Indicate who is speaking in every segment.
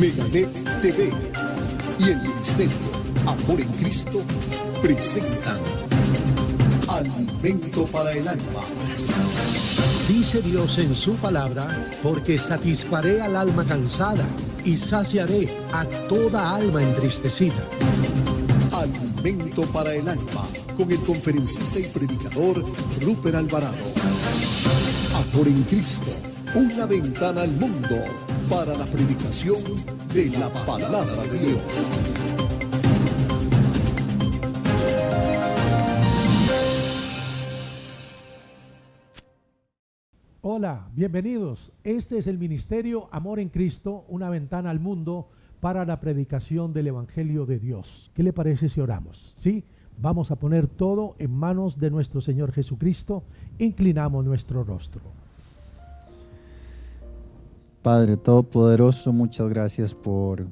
Speaker 1: Meganet TV y el Ministerio Amor en Cristo presentan Alimento para el Alma.
Speaker 2: Dice Dios en su palabra, porque satisfaré al alma cansada y saciaré a toda alma entristecida.
Speaker 1: Alimento para el Alma, con el conferencista y predicador Rupert Alvarado. Amor en Cristo, una ventana al mundo para la predicación de la palabra de Dios.
Speaker 2: Hola, bienvenidos. Este es el Ministerio Amor en Cristo, una ventana al mundo para la predicación del Evangelio de Dios. ¿Qué le parece si oramos? ¿Sí? Vamos a poner todo en manos de nuestro Señor Jesucristo. Inclinamos nuestro rostro.
Speaker 3: Padre Todopoderoso, muchas gracias por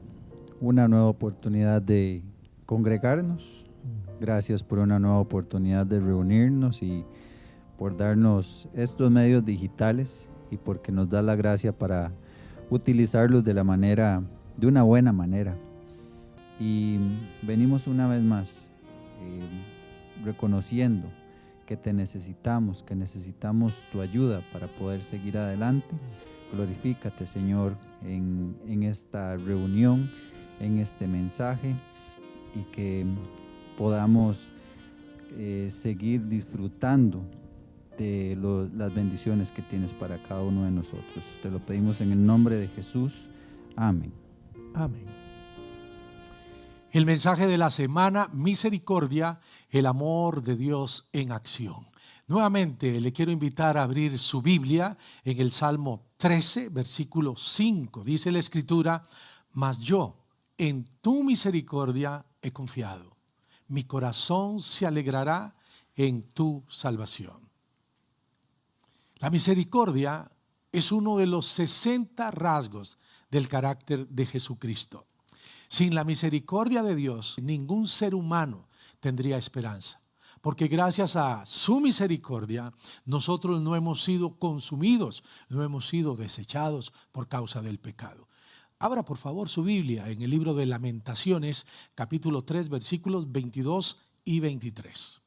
Speaker 3: una nueva oportunidad de congregarnos. Gracias por una nueva oportunidad de reunirnos y por darnos estos medios digitales y porque nos da la gracia para utilizarlos de una buena manera. Y venimos una vez más reconociendo que te necesitamos, que necesitamos tu ayuda para poder seguir adelante. Glorifícate, Señor, en esta reunión, en este mensaje, y que podamos seguir disfrutando de las bendiciones que tienes para cada uno de nosotros. Te lo pedimos en el nombre de Jesús. Amén.
Speaker 2: Amén. El mensaje de la semana: misericordia, el amor de Dios en acción. Nuevamente le quiero invitar a abrir su Biblia en el Salmo 13, versículo 5. Dice la Escritura: mas yo en tu misericordia he confiado. Mi corazón se alegrará en tu salvación. La misericordia es uno de los 60 rasgos del carácter de Jesucristo. Sin la misericordia de Dios, ningún ser humano tendría esperanza. Porque gracias a su misericordia, nosotros no hemos sido consumidos, no hemos sido desechados por causa del pecado. Abra por favor su Biblia en el libro de Lamentaciones, capítulo 3, versículos 22 y 23.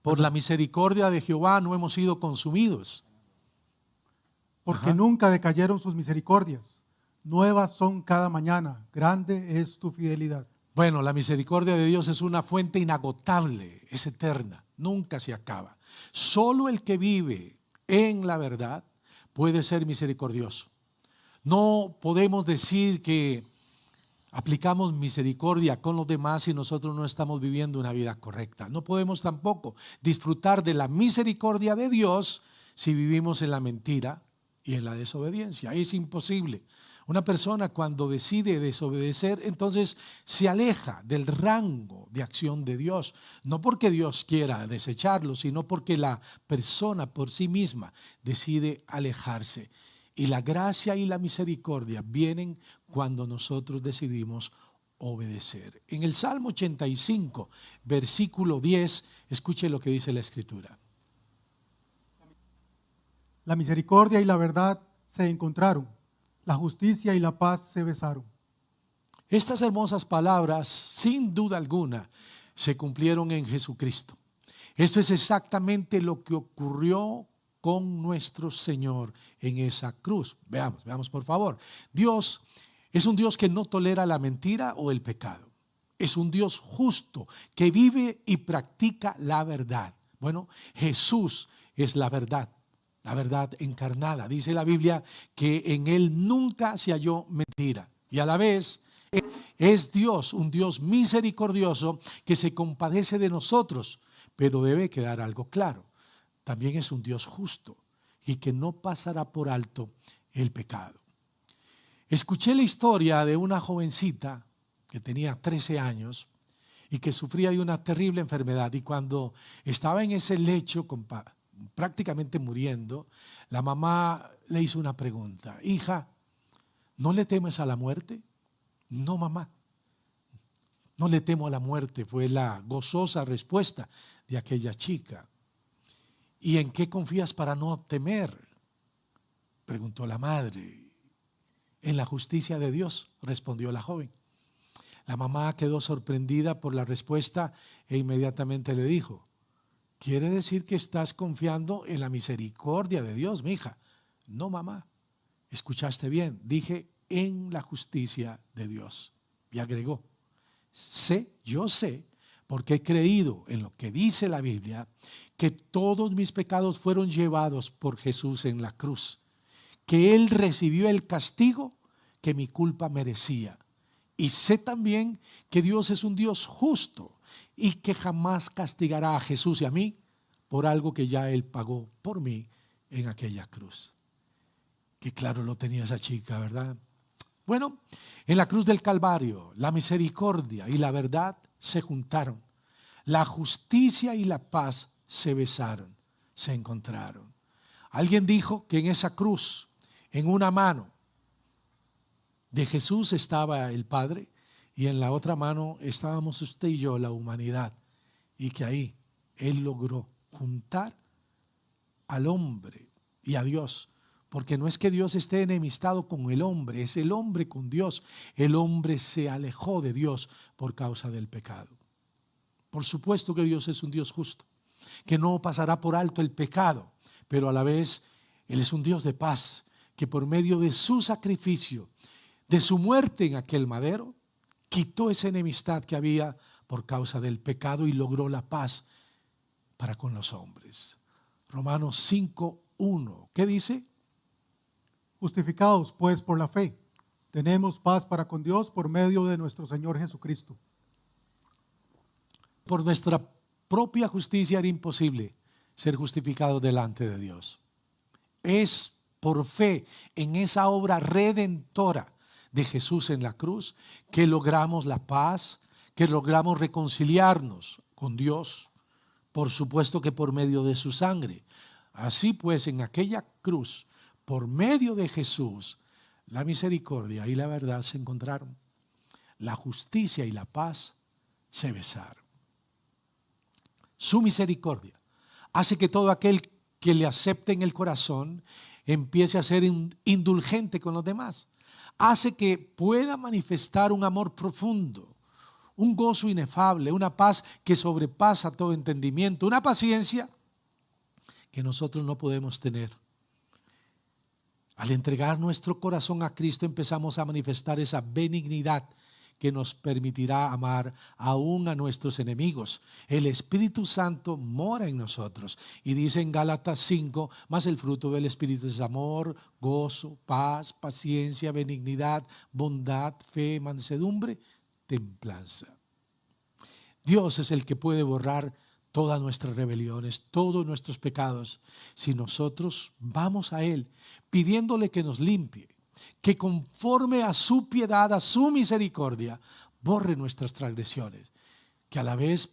Speaker 2: Por la misericordia de Jehová no hemos sido consumidos.
Speaker 4: Porque nunca decayeron sus misericordias. Nuevas son cada mañana. Grande es tu fidelidad.
Speaker 2: Bueno, la misericordia de Dios es una fuente inagotable, es eterna, nunca se acaba. Solo el que vive en la verdad puede ser misericordioso. No podemos decir que aplicamos misericordia con los demás si nosotros no estamos viviendo una vida correcta. No podemos tampoco disfrutar de la misericordia de Dios si vivimos en la mentira y en la desobediencia. Es imposible. Una persona cuando decide desobedecer, entonces se aleja del rango de acción de Dios. No porque Dios quiera desecharlo, sino porque la persona por sí misma decide alejarse. Y la gracia y la misericordia vienen cuando nosotros decidimos obedecer. En el Salmo 85, versículo 10, escuche lo que dice la Escritura.
Speaker 4: La misericordia y la verdad se encontraron. La justicia y la paz se besaron.
Speaker 2: Estas hermosas palabras, sin duda alguna, se cumplieron en Jesucristo. Esto es exactamente lo que ocurrió con nuestro Señor en esa cruz. Veamos por favor. Dios es un Dios que no tolera la mentira o el pecado. Es un Dios justo que vive y practica la verdad. Bueno, Jesús es la verdad encarnada. Dice la Biblia que en Él nunca se halló mentira. Y a la vez es Dios, un Dios misericordioso que se compadece de nosotros. Pero debe quedar algo claro. También es un Dios justo y que no pasará por alto el pecado. Escuché la historia de una jovencita que tenía 13 años y que sufría de una terrible enfermedad. Y cuando estaba en ese lecho, prácticamente muriendo, la mamá le hizo una pregunta: hija, ¿no le temes a la muerte? No, mamá, no le temo a la muerte, fue la gozosa respuesta de aquella chica. ¿Y en qué confías para no temer?, preguntó la madre. En la justicia de Dios, respondió la joven. La mamá quedó sorprendida por la respuesta e inmediatamente le dijo: ¿quiere decir que estás confiando en la misericordia de Dios, mija? No, mamá, escuchaste bien, dije en la justicia de Dios. Y agregó: yo sé, porque he creído en lo que dice la Biblia, que todos mis pecados fueron llevados por Jesús en la cruz, que Él recibió el castigo que mi culpa merecía. Y sé también que Dios es un Dios justo y que jamás castigará a Jesús y a mí por algo que ya Él pagó por mí en aquella cruz. Qué claro lo tenía esa chica, ¿verdad? Bueno, en la cruz del Calvario, la misericordia y la verdad se juntaron. La justicia y la paz se besaron, se encontraron. Alguien dijo que en esa cruz, en una mano de Jesús estaba el Padre y en la otra mano estábamos usted y yo, la humanidad, y que ahí Él logró juntar al hombre y a Dios, porque no es que Dios esté enemistado con el hombre, es el hombre con Dios. El hombre se alejó de Dios por causa del pecado. Por supuesto que Dios es un Dios justo, que no pasará por alto el pecado, pero a la vez Él es un Dios de paz, que por medio de su sacrificio, de su muerte en aquel madero, quitó esa enemistad que había por causa del pecado y logró la paz para con los hombres. Romanos 5:1, ¿qué dice?
Speaker 4: Justificados pues por la fe, tenemos paz para con Dios por medio de nuestro Señor Jesucristo.
Speaker 2: Por nuestra propia justicia era imposible ser justificado delante de Dios. Es por fe en esa obra redentora de Jesús en la cruz que logramos la paz, que logramos reconciliarnos con Dios, por supuesto que por medio de su sangre. Así pues, en aquella cruz, por medio de Jesús, la misericordia y la verdad se encontraron. La justicia y la paz se besaron. Su misericordia hace que todo aquel que le acepte en el corazón empiece a ser indulgente con los demás. Hace que pueda manifestar un amor profundo, un gozo inefable, una paz que sobrepasa todo entendimiento, una paciencia que nosotros no podemos tener. Al entregar nuestro corazón a Cristo empezamos a manifestar esa benignidad que nos permitirá amar aún a nuestros enemigos. El Espíritu Santo mora en nosotros y dice en Gálatas 5, más el fruto del Espíritu es amor, gozo, paz, paciencia, benignidad, bondad, fe, mansedumbre, templanza. Dios es el que puede borrar todas nuestras rebeliones, todos nuestros pecados, si nosotros vamos a Él pidiéndole que nos limpie, que conforme a su piedad, a su misericordia, borre nuestras transgresiones, que a la vez,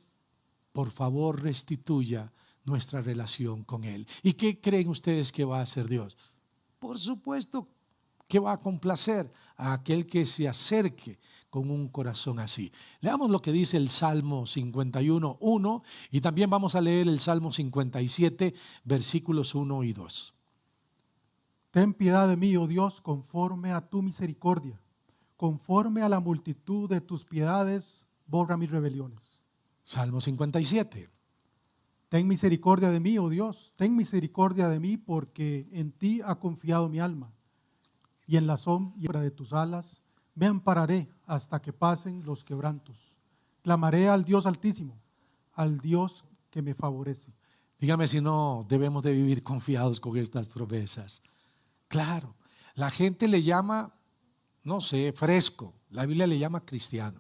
Speaker 2: por favor, restituya nuestra relación con Él. ¿Y qué creen ustedes que va a hacer Dios? Por supuesto que va a complacer a aquel que se acerque con un corazón así. Leamos lo que dice el Salmo 51:1 y también vamos a leer el Salmo 57, versículos 1 y 2.
Speaker 4: Ten piedad de mí, oh Dios, conforme a tu misericordia. Conforme a la multitud de tus piedades, borra mis rebeliones.
Speaker 2: Salmo 57.
Speaker 4: Ten misericordia de mí, oh Dios, ten misericordia de mí, porque en ti ha confiado mi alma. Y en la sombra de tus alas me ampararé hasta que pasen los quebrantos. Clamaré al Dios Altísimo, al Dios que me favorece.
Speaker 2: Dígame si no debemos de vivir confiados con estas promesas. Claro, la gente le llama, no sé, fresco. La Biblia le llama cristiano.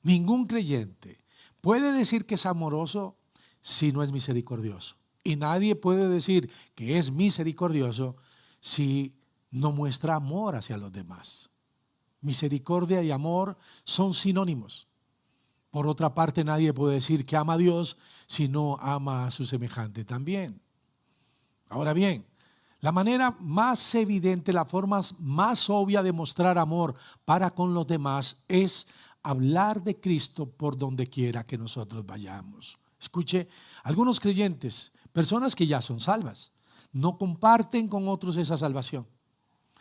Speaker 2: Ningún creyente puede decir que es amoroso si no es misericordioso. Y nadie puede decir que es misericordioso si no muestra amor hacia los demás. Misericordia y amor son sinónimos. Por otra parte, nadie puede decir que ama a Dios si no ama a su semejante también. Ahora bien, la manera más evidente, la forma más obvia de mostrar amor para con los demás es hablar de Cristo por donde quiera que nosotros vayamos. Escuche, algunos creyentes, personas que ya son salvas, no comparten con otros esa salvación.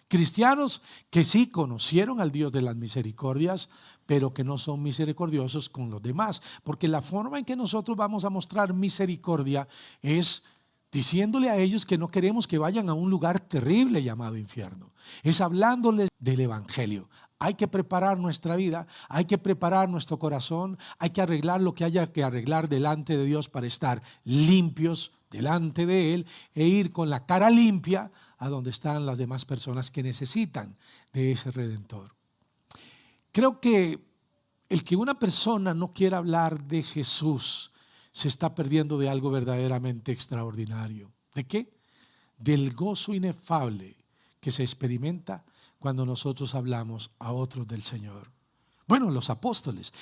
Speaker 2: Cristianos que sí conocieron al Dios de las misericordias, pero que no son misericordiosos con los demás. Porque la forma en que nosotros vamos a mostrar misericordia es diciéndole a ellos que no queremos que vayan a un lugar terrible llamado infierno. Es hablándoles del Evangelio. Hay que preparar nuestra vida, hay que preparar nuestro corazón, hay que arreglar lo que haya que arreglar delante de Dios para estar limpios delante de Él e ir con la cara limpia a donde están las demás personas que necesitan de ese Redentor. Creo que el que una persona no quiera hablar de Jesús se está perdiendo de algo verdaderamente extraordinario. ¿De qué? Del gozo inefable que se experimenta cuando nosotros hablamos a otros del Señor. Bueno, los apóstoles,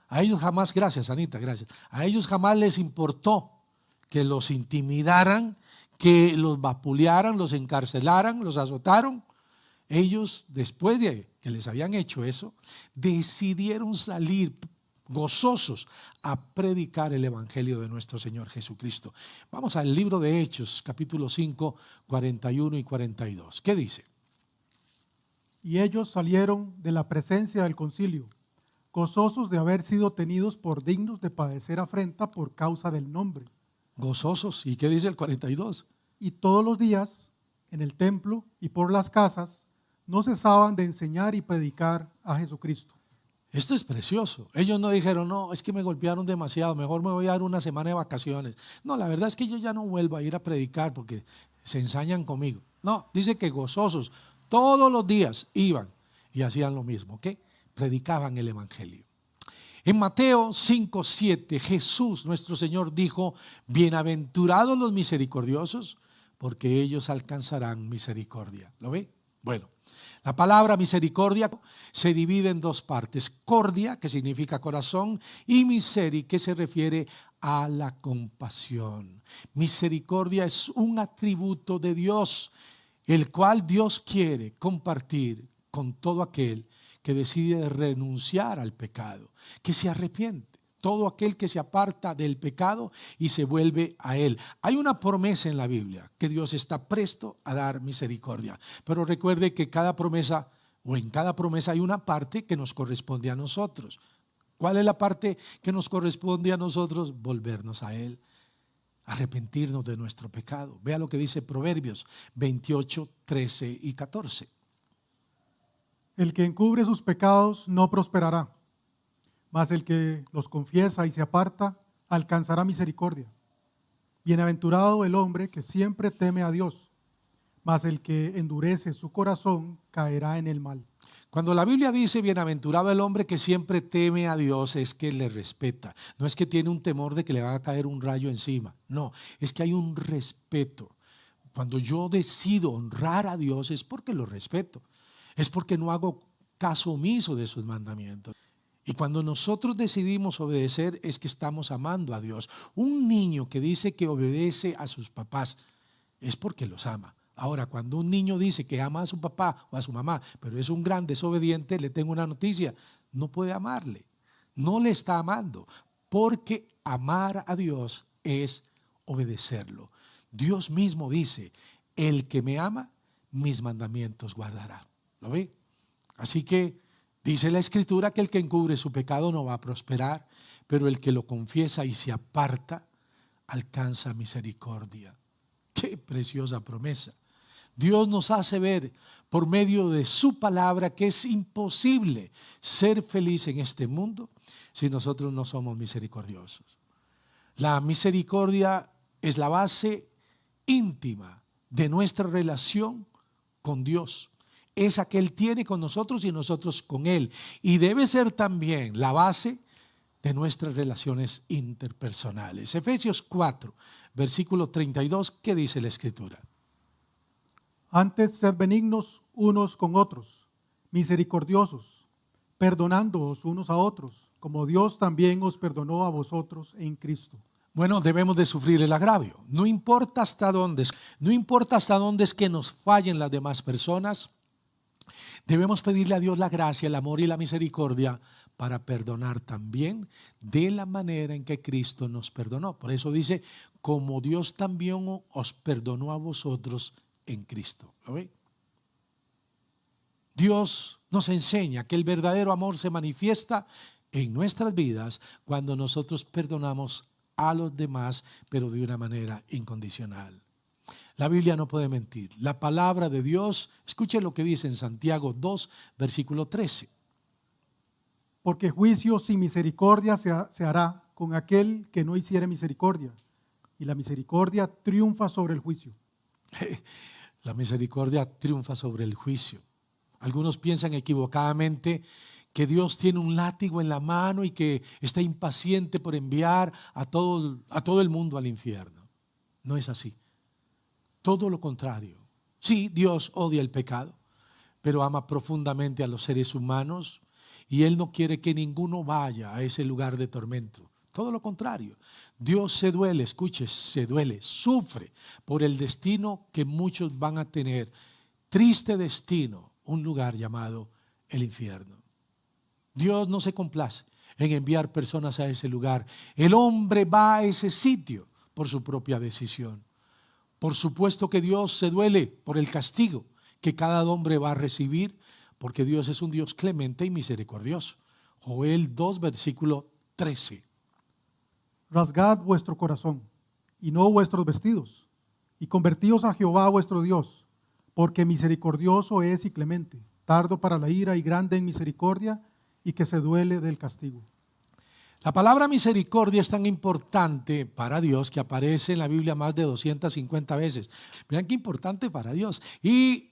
Speaker 2: a ellos jamás, gracias Anita, gracias, a ellos jamás les importó que los intimidaran, que los vapulearan, los encarcelaran, los azotaron. Ellos, después de que les habían hecho eso, decidieron salir gozosos a predicar el Evangelio de nuestro Señor Jesucristo. Vamos al libro de Hechos, capítulo 5, 41 y 42. ¿Qué dice?
Speaker 4: Y ellos salieron de la presencia del concilio, gozosos de haber sido tenidos por dignos de padecer afrenta por causa del nombre.
Speaker 2: Gozosos. ¿Y qué dice el 42?
Speaker 4: Y todos los días, en el templo y por las casas, no cesaban de enseñar y predicar a Jesucristo.
Speaker 2: Esto es precioso. Ellos no dijeron, no, es que me golpearon demasiado, mejor me voy a dar una semana de vacaciones. No, la verdad es que yo ya no vuelvo a ir a predicar porque se ensañan conmigo. No, dice que gozosos, todos los días iban y hacían lo mismo, ¿ok? Predicaban el Evangelio. En Mateo 5, 7, Jesús, nuestro Señor, dijo, bienaventurados los misericordiosos, porque ellos alcanzarán misericordia. ¿Lo ve? Bueno, la palabra misericordia se divide en dos partes. Cordia, que significa corazón, y miseri, que se refiere a la compasión. Misericordia es un atributo de Dios, el cual Dios quiere compartir con todo aquel que decide renunciar al pecado, que se arrepiente. Todo aquel que se aparta del pecado y se vuelve a Él. Hay una promesa en la Biblia que Dios está presto a dar misericordia. Pero recuerde que cada promesa, o en cada promesa hay una parte que nos corresponde a nosotros. ¿Cuál es la parte que nos corresponde a nosotros? Volvernos a Él, arrepentirnos de nuestro pecado. Vea lo que dice Proverbios 28, 13 y 14.
Speaker 4: El que encubre sus pecados no prosperará, mas el que los confiesa y se aparta alcanzará misericordia. Bienaventurado el hombre que siempre teme a Dios, mas el que endurece su corazón caerá en el mal.
Speaker 2: Cuando la Biblia dice bienaventurado el hombre que siempre teme a Dios, es que le respeta. No es que tiene un temor de que le va a caer un rayo encima. No, es que hay un respeto. Cuando yo decido honrar a Dios es porque lo respeto. Es porque no hago caso omiso de sus mandamientos. Y cuando nosotros decidimos obedecer es que estamos amando a Dios. Un niño que dice que obedece a sus papás es porque los ama. Ahora, cuando un niño dice que ama a su papá o a su mamá, pero es un gran desobediente, le tengo una noticia, no puede amarle. No le está amando, porque amar a Dios es obedecerlo. Dios mismo dice, el que me ama, mis mandamientos guardará. ¿Lo ve? Así que dice la Escritura que el que encubre su pecado no va a prosperar, pero el que lo confiesa y se aparta alcanza misericordia. ¡Qué preciosa promesa! Dios nos hace ver por medio de su palabra que es imposible ser feliz en este mundo si nosotros no somos misericordiosos. La misericordia es la base íntima de nuestra relación con Dios. Esa que Él tiene con nosotros y nosotros con Él. Y debe ser también la base de nuestras relaciones interpersonales. Efesios 4, versículo 32, ¿qué dice la Escritura?
Speaker 4: Antes sed benignos unos con otros, misericordiosos, perdonándoos unos a otros, como Dios también os perdonó a vosotros en Cristo.
Speaker 2: Bueno, debemos de sufrir el agravio. No importa hasta dónde es que nos fallen las demás personas. Debemos pedirle a Dios la gracia, el amor y la misericordia para perdonar también de la manera en que Cristo nos perdonó. Por eso dice, como Dios también os perdonó a vosotros en Cristo. ¿Lo ve? Dios nos enseña que el verdadero amor se manifiesta en nuestras vidas cuando nosotros perdonamos a los demás, pero de una manera incondicional. La Biblia no puede mentir. La palabra de Dios, escuche lo que dice en Santiago 2, versículo 13.
Speaker 4: Porque juicio sin misericordia se hará con aquel que no hiciere misericordia, y la misericordia triunfa sobre el juicio.
Speaker 2: La misericordia triunfa sobre el juicio. Algunos piensan equivocadamente que Dios tiene un látigo en la mano y que está impaciente por enviar a todo el mundo al infierno. No es así. Todo lo contrario. Sí, Dios odia el pecado, pero ama profundamente a los seres humanos y Él no quiere que ninguno vaya a ese lugar de tormento. Todo lo contrario. Dios se duele, escuche, se duele, sufre por el destino que muchos van a tener. Triste destino, un lugar llamado el infierno. Dios no se complace en enviar personas a ese lugar. El hombre va a ese sitio por su propia decisión. Por supuesto que Dios se duele por el castigo que cada hombre va a recibir, porque Dios es un Dios clemente y misericordioso. Joel 2, versículo 13.
Speaker 4: Rasgad vuestro corazón, y no vuestros vestidos, y convertíos a Jehová vuestro Dios, porque misericordioso es y clemente, tardo para la ira y grande en misericordia, y que se duele del castigo.
Speaker 2: La palabra misericordia es tan importante para Dios que aparece en la Biblia más de 250 veces. Vean qué importante para Dios. Y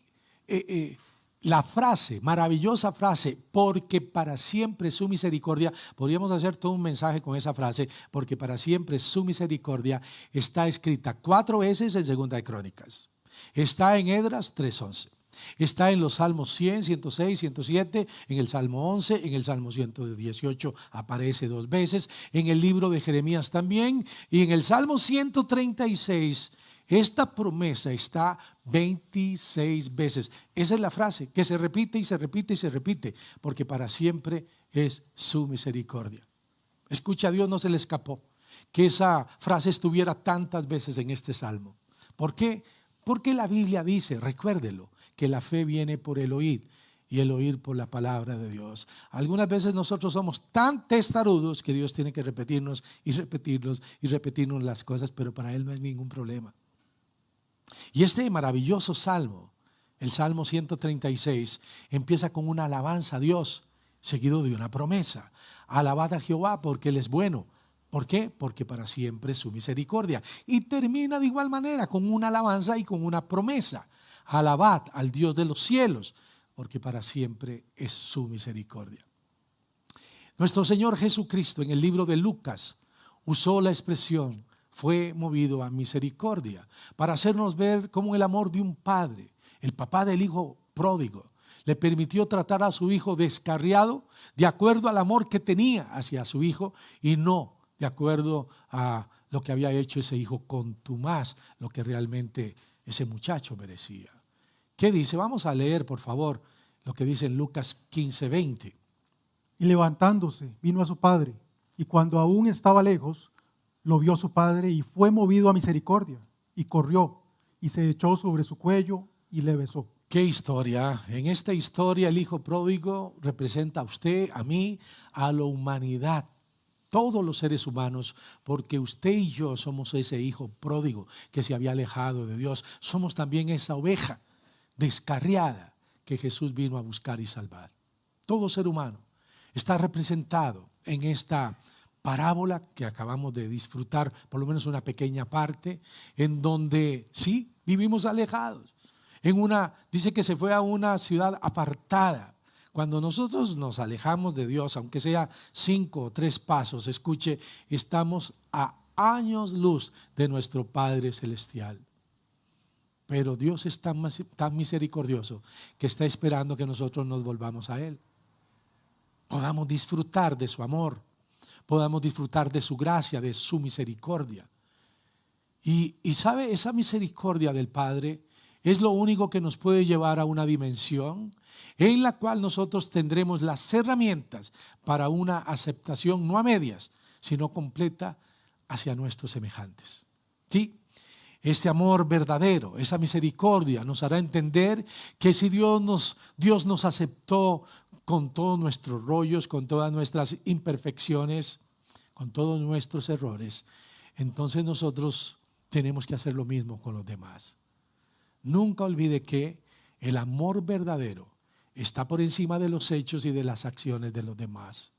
Speaker 2: la frase, maravillosa frase, porque para siempre su misericordia, podríamos hacer todo un mensaje con esa frase, porque para siempre su misericordia está escrita 4 veces en Segunda de Crónicas. Está en Esdras 3:11. Está en los Salmos 100, 106, 107, en el Salmo 11, en el Salmo 118 aparece 2 veces, en el libro de Jeremías también, y en el Salmo 136 esta promesa está 26 veces. Esa es la frase que se repite y se repite y se repite, porque para siempre es su misericordia. Escucha, a Dios no se le escapó que esa frase estuviera tantas veces en este Salmo. ¿Por qué? Porque la Biblia dice, recuérdelo, que la fe viene por el oír y el oír por la palabra de Dios. Algunas veces nosotros somos tan testarudos que Dios tiene que repetirnos y repetirnos y repetirnos las cosas, pero para Él no es ningún problema. Y este maravilloso salmo, el Salmo 136, empieza con una alabanza a Dios, seguido de una promesa. Alabad a Jehová porque Él es bueno. ¿Por qué? Porque para siempre es su misericordia. Y termina de igual manera con una alabanza y con una promesa. Alabad al Dios de los cielos, porque para siempre es su misericordia. Nuestro Señor Jesucristo en el libro de Lucas usó la expresión, fue movido a misericordia, para hacernos ver cómo el amor de un padre, el papá del hijo pródigo, le permitió tratar a su hijo descarriado de acuerdo al amor que tenía hacia su hijo y no de acuerdo a lo que había hecho ese hijo contumaz, lo que realmente ese muchacho merecía. ¿Qué dice? Vamos a leer, por favor, lo que dice en Lucas 15:20.
Speaker 4: Y levantándose, vino a su padre, y cuando aún estaba lejos, lo vio su padre y fue movido a misericordia, y corrió, y se echó sobre su cuello y le besó.
Speaker 2: ¿Qué historia? En esta historia el hijo pródigo representa a usted, a mí, a la humanidad. Todos los seres humanos, porque usted y yo somos ese hijo pródigo que se había alejado de Dios. Somos también esa oveja descarriada que Jesús vino a buscar y salvar. Todo ser humano está representado en esta parábola que acabamos de disfrutar, por lo menos una pequeña parte, en donde sí, vivimos alejados. Dice que se fue a una ciudad apartada. Cuando nosotros nos alejamos de Dios, aunque sea 5 o 3 pasos, escuche, estamos a años luz de nuestro Padre Celestial. Pero Dios es tan misericordioso que está esperando que nosotros nos volvamos a Él. Podamos disfrutar de su amor, podamos disfrutar de su gracia, de su misericordia. Y sabe, esa misericordia del Padre es lo único que nos puede llevar a una dimensión en la cual nosotros tendremos las herramientas para una aceptación no a medias, sino completa hacia nuestros semejantes. ¿Sí? Este amor verdadero, esa misericordia nos hará entender que si Dios nos aceptó con todos nuestros rollos, con todas nuestras imperfecciones, con todos nuestros errores, entonces nosotros tenemos que hacer lo mismo con los demás. Nunca olvide que el amor verdadero está por encima de los hechos y de las acciones de los demás.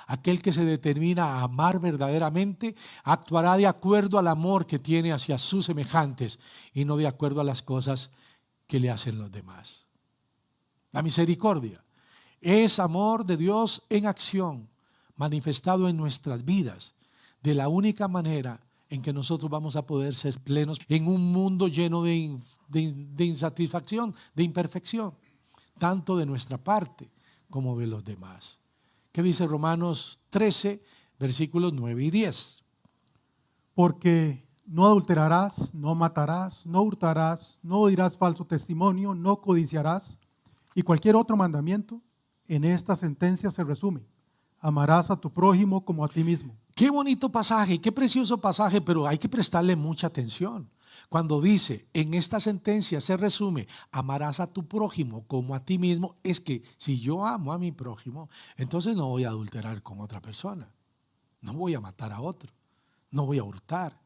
Speaker 2: Aquel que se determina a amar verdaderamente actuará de acuerdo al amor que tiene hacia sus semejantes y no de acuerdo a las cosas que le hacen los demás. La misericordia es amor de Dios en acción, manifestado en nuestras vidas, de la única manera en que nosotros vamos a poder ser plenos en un mundo lleno de insatisfacción, de imperfección, tanto de nuestra parte como de los demás. ¿Qué dice Romanos 13, versículos 9 y 10?
Speaker 4: Porque no adulterarás, no matarás, no hurtarás, no dirás falso testimonio, no codiciarás, y cualquier otro mandamiento, en esta sentencia se resume: amarás a tu prójimo como a ti mismo.
Speaker 2: Qué bonito pasaje, qué precioso pasaje, pero hay que prestarle mucha atención. Cuando dice, en esta sentencia se resume, amarás a tu prójimo como a ti mismo, es que si yo amo a mi prójimo, entonces no voy a adulterar con otra persona, no voy a matar a otro, no voy a hurtar,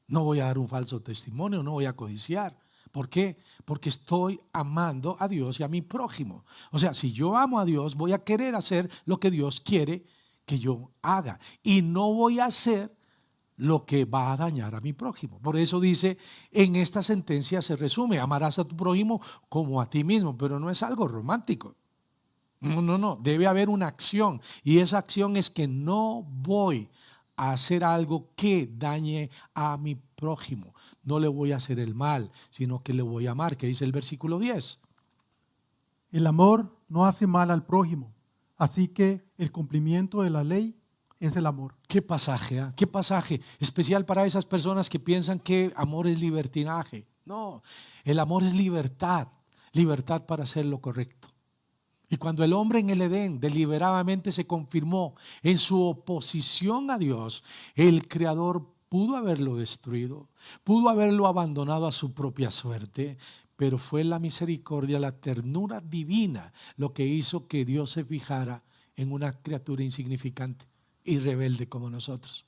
Speaker 2: no voy a dar un falso testimonio, no voy a codiciar. ¿Por qué? Porque estoy amando a Dios y a mi prójimo. O sea, si yo amo a Dios, voy a querer hacer lo que Dios quiere que yo haga y no voy a hacer lo que va a dañar a mi prójimo. Por eso dice, en esta sentencia se resume, amarás a tu prójimo como a ti mismo, pero no es algo romántico. No, debe haber una acción y esa acción es que no voy a hacer algo que dañe a mi prójimo. No le voy a hacer el mal, sino que le voy a amar, que dice el versículo 10.
Speaker 4: El amor no hace mal al prójimo, así que el cumplimiento de la ley es el amor.
Speaker 2: Qué pasaje, qué pasaje especial para esas personas que piensan que amor es libertinaje. No, el amor es libertad, libertad para hacer lo correcto. Y cuando el hombre en el Edén deliberadamente se confirmó en su oposición a Dios, el Creador pudo haberlo destruido, pudo haberlo abandonado a su propia suerte, pero fue la misericordia, la ternura divina lo que hizo que Dios se fijara en una criatura insignificante y rebelde como nosotros.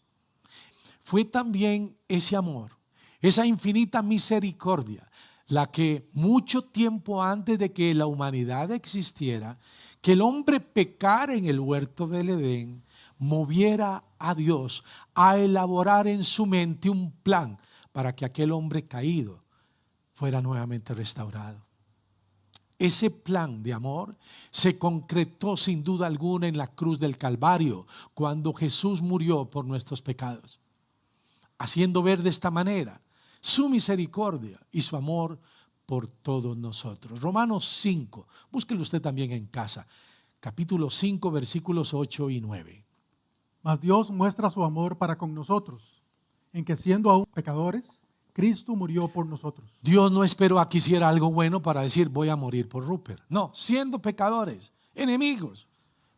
Speaker 2: Fue también ese amor, esa infinita misericordia, la que mucho tiempo antes de que la humanidad existiera, que el hombre pecara en el huerto del Edén, moviera a Dios a elaborar en su mente un plan para que aquel hombre caído fuera nuevamente restaurado. Ese plan de amor se concretó sin duda alguna en la cruz del Calvario, cuando Jesús murió por nuestros pecados, haciendo ver de esta manera su misericordia y su amor por todos nosotros. Romanos 5, búsquelo usted también en casa, capítulo 5, versículos 8 y 9.
Speaker 4: Mas Dios muestra su amor para con nosotros, en que siendo aún pecadores, Cristo murió por nosotros.
Speaker 2: Dios no esperó a que hiciera algo bueno para decir voy a morir por Rupert. No, siendo pecadores, enemigos,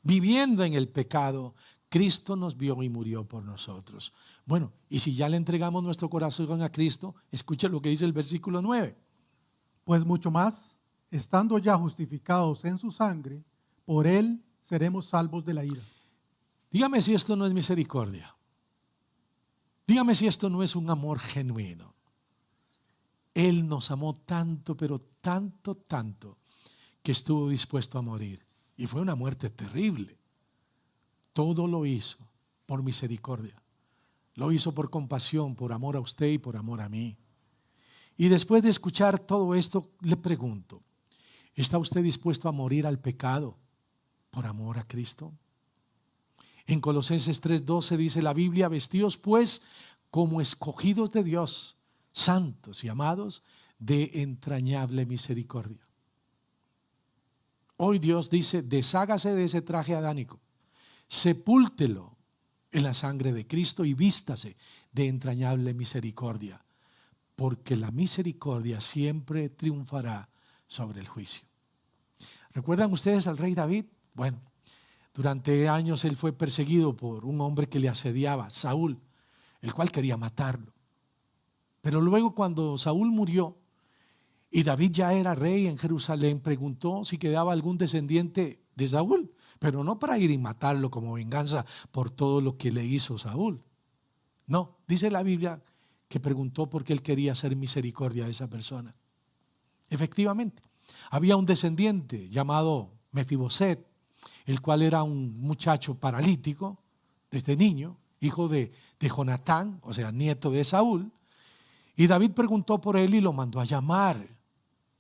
Speaker 2: viviendo en el pecado, Cristo nos vio y murió por nosotros. Bueno, y si ya le entregamos nuestro corazón a Cristo, escuche lo que dice el versículo 9.
Speaker 4: Pues mucho más, estando ya justificados en su sangre, por él seremos salvos de la ira.
Speaker 2: Dígame si esto no es misericordia. Dígame si esto no es un amor genuino. Él nos amó tanto, pero tanto, que estuvo dispuesto a morir. Y fue una muerte terrible. Todo lo hizo por misericordia. Lo hizo por compasión, por amor a usted y por amor a mí. Y después de escuchar todo esto, le pregunto, ¿está usted dispuesto a morir al pecado por amor a Cristo? En Colosenses 3:12 dice la Biblia, vestíos pues como escogidos de Dios, santos y amados, de entrañable misericordia. Hoy Dios dice, deshágase de ese traje adánico, sepúltelo en la sangre de Cristo y vístase de entrañable misericordia, porque la misericordia siempre triunfará sobre el juicio. ¿Recuerdan ustedes al rey David? Bueno, durante años él fue perseguido por un hombre que le asediaba, Saúl, el cual quería matarlo. Pero luego cuando Saúl murió y David ya era rey en Jerusalén, preguntó si quedaba algún descendiente de Saúl, pero no para ir y matarlo como venganza por todo lo que le hizo Saúl. No, dice la Biblia que preguntó porque él quería hacer misericordia a esa persona. Efectivamente, había un descendiente llamado Mefiboset, el cual era un muchacho paralítico desde niño, hijo de Jonatán, o sea, nieto de Saúl, y David preguntó por él y lo mandó a llamar.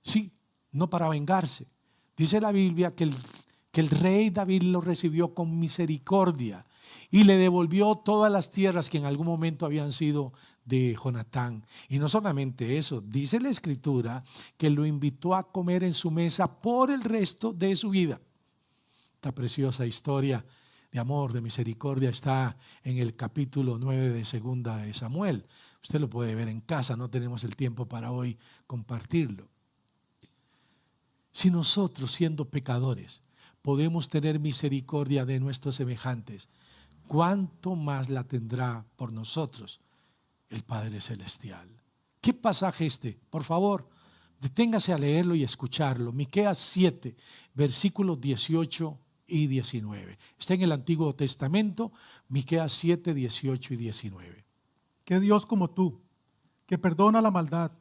Speaker 2: Sí, no para vengarse. Dice la Biblia que el rey David lo recibió con misericordia y le devolvió todas las tierras que en algún momento habían sido de Jonatán. Y no solamente eso, dice la Escritura que lo invitó a comer en su mesa por el resto de su vida. Esta preciosa historia de amor, de misericordia está en el capítulo 9 de Segunda de Samuel. Usted lo puede ver en casa, no tenemos el tiempo para hoy compartirlo. Si nosotros, siendo pecadores, podemos tener misericordia de nuestros semejantes, ¿cuánto más la tendrá por nosotros el Padre Celestial? ¿Qué pasaje este? Por favor, deténgase a leerlo y escucharlo. Miqueas 7, versículos 18 y 19. Está en el Antiguo Testamento, Miqueas 7, 18 y 19.
Speaker 4: ¿Qué Dios como tú, que perdona la maldad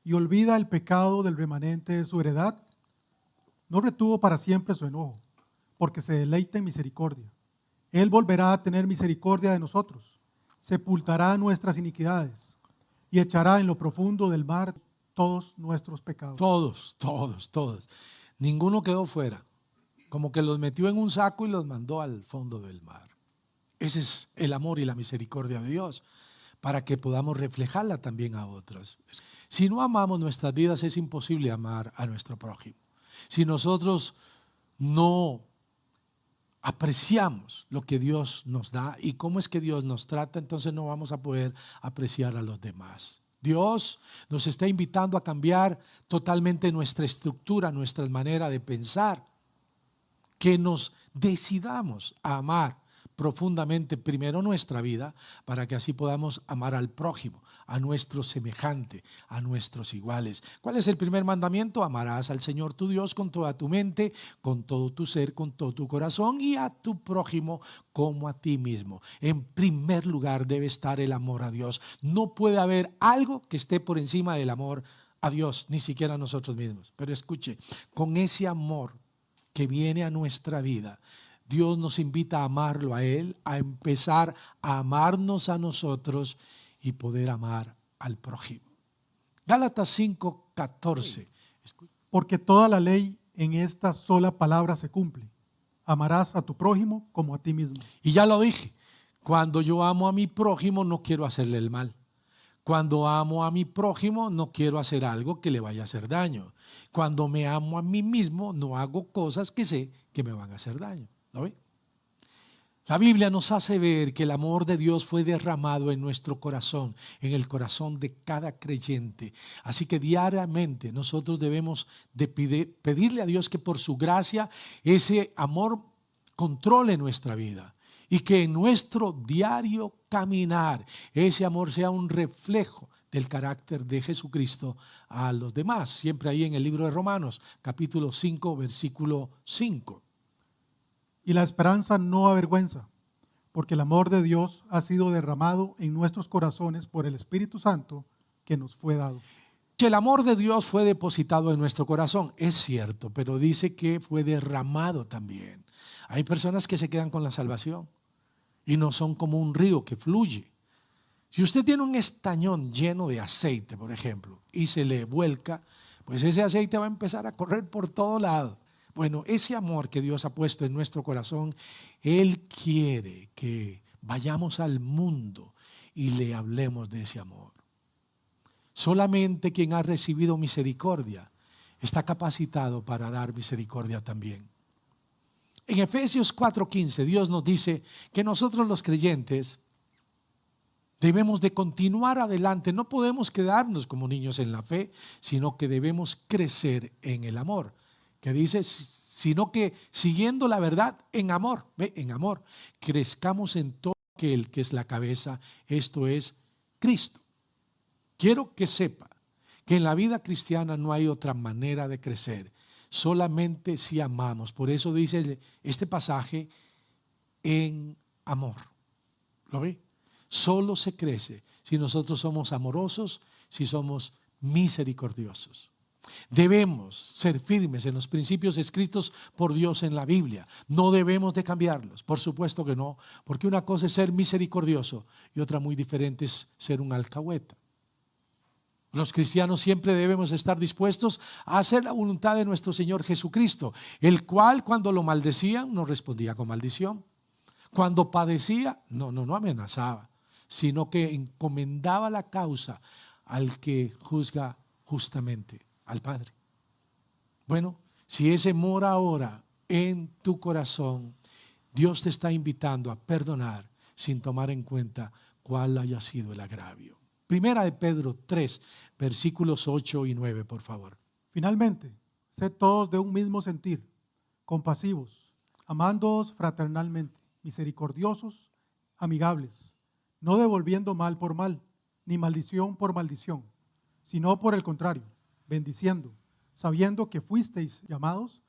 Speaker 4: y olvida el pecado del remanente de su heredad? No retuvo para siempre su enojo, porque se deleita en misericordia. Él volverá a tener misericordia de nosotros, sepultará nuestras iniquidades y echará en lo profundo del mar todos nuestros pecados.
Speaker 2: Todos. Ninguno quedó fuera. Como que los metió en un saco y los mandó al fondo del mar. Ese es el amor y la misericordia de Dios, para que podamos reflejarla también a otras. Si no amamos nuestras vidas, es imposible amar a nuestro prójimo. Si nosotros no apreciamos lo que Dios nos da y cómo es que Dios nos trata, entonces no vamos a poder apreciar a los demás. Dios nos está invitando a cambiar totalmente nuestra estructura, nuestra manera de pensar, que nos decidamos a amar profundamente primero nuestra vida, para que así podamos amar al prójimo, a nuestro semejante, a nuestros iguales. ¿Cuál es el primer mandamiento? Amarás al Señor tu Dios con toda tu mente, con todo tu ser, con todo tu corazón, y a tu prójimo como a ti mismo. En primer lugar debe estar el amor a Dios. No puede haber algo que esté por encima del amor a Dios, ni siquiera a nosotros mismos. Pero escuche, con ese amor que viene a nuestra vida, Dios nos invita a amarlo a Él, a empezar a amarnos a nosotros y poder amar al prójimo. Gálatas 5:14.
Speaker 4: Porque toda la ley en esta sola palabra se cumple: amarás a tu prójimo como a ti mismo.
Speaker 2: Y ya lo dije, cuando yo amo a mi prójimo no quiero hacerle el mal. Cuando amo a mi prójimo no quiero hacer algo que le vaya a hacer daño. Cuando me amo a mí mismo no hago cosas que sé que me van a hacer daño. ¿Lo ve? La Biblia nos hace ver que el amor de Dios fue derramado en nuestro corazón, en el corazón de cada creyente. Así que diariamente nosotros debemos de pedirle a Dios que por su gracia ese amor controle nuestra vida. Y que en nuestro diario caminar ese amor sea un reflejo del carácter de Jesucristo a los demás. Siempre ahí en el libro de Romanos, capítulo 5, versículo 5.
Speaker 4: Y la esperanza no avergüenza, porque el amor de Dios ha sido derramado en nuestros corazones por el Espíritu Santo que nos fue dado.
Speaker 2: El amor de Dios fue depositado en nuestro corazón, es cierto, pero dice que fue derramado también. Hay personas que se quedan con la salvación y no son como un río que fluye. Si usted tiene un estañón lleno de aceite, por ejemplo, y se le vuelca, pues ese aceite va a empezar a correr por todo lado. Bueno, ese amor que Dios ha puesto en nuestro corazón, Él quiere que vayamos al mundo y le hablemos de ese amor. Solamente quien ha recibido misericordia está capacitado para dar misericordia también. En Efesios 4:15 Dios nos dice que nosotros los creyentes debemos de continuar adelante, no podemos quedarnos como niños en la fe, sino que debemos crecer en el amor. Que dice, sino que siguiendo la verdad en amor, en amor, crezcamos en todo aquel que es la cabeza, esto es Cristo. quiero que sepa que en la vida cristiana no hay otra manera de crecer, solamente si amamos. Por eso dice este pasaje, en amor. ¿Lo ve? Solo se crece si nosotros somos amorosos, si somos misericordiosos. Debemos ser firmes en los principios escritos por Dios en la Biblia. No debemos de cambiarlos, por supuesto que no, porque una cosa es ser misericordioso y otra muy diferente es ser un alcahueta. Los cristianos siempre debemos estar dispuestos a hacer la voluntad de nuestro Señor Jesucristo, el cual cuando lo maldecían no respondía con maldición. Cuando padecía, no amenazaba, sino que encomendaba la causa al que juzga justamente, al Padre. Bueno, si ese mora ahora en tu corazón, Dios te está invitando a perdonar sin tomar en cuenta cuál haya sido el agravio. Primera de Pedro 3, versículos 8 y 9, por favor.
Speaker 4: Finalmente, sed todos de un mismo sentir, compasivos, amándoos fraternalmente, misericordiosos, amigables, no devolviendo mal por mal, ni maldición por maldición, sino por el contrario, bendiciendo, sabiendo que fuisteis llamados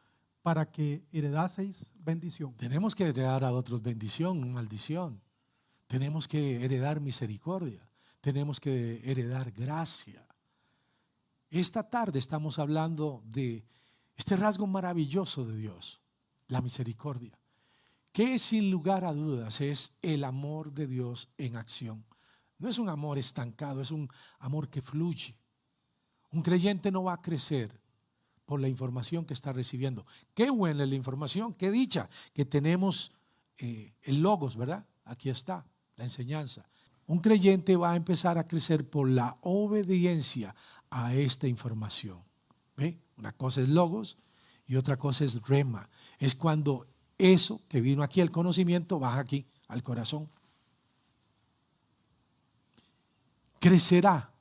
Speaker 4: para que heredaseis bendición.
Speaker 2: Tenemos que heredar a otros bendición, no maldición. Tenemos que heredar misericordia. Tenemos que heredar gracia. Esta tarde estamos hablando de este rasgo maravilloso de Dios, la misericordia, que sin lugar a dudas es el amor de Dios en acción. No es un amor estancado, es un amor que fluye. Un creyente no va a crecer por la información que está recibiendo. Qué buena es la información, qué dicha que tenemos el logos, ¿verdad? Aquí está la enseñanza. Un creyente va a empezar a crecer por la obediencia a esta información. ¿Ve? Una cosa es logos y otra cosa es rema. Es cuando eso que vino aquí, el conocimiento, baja aquí al corazón. Crecerá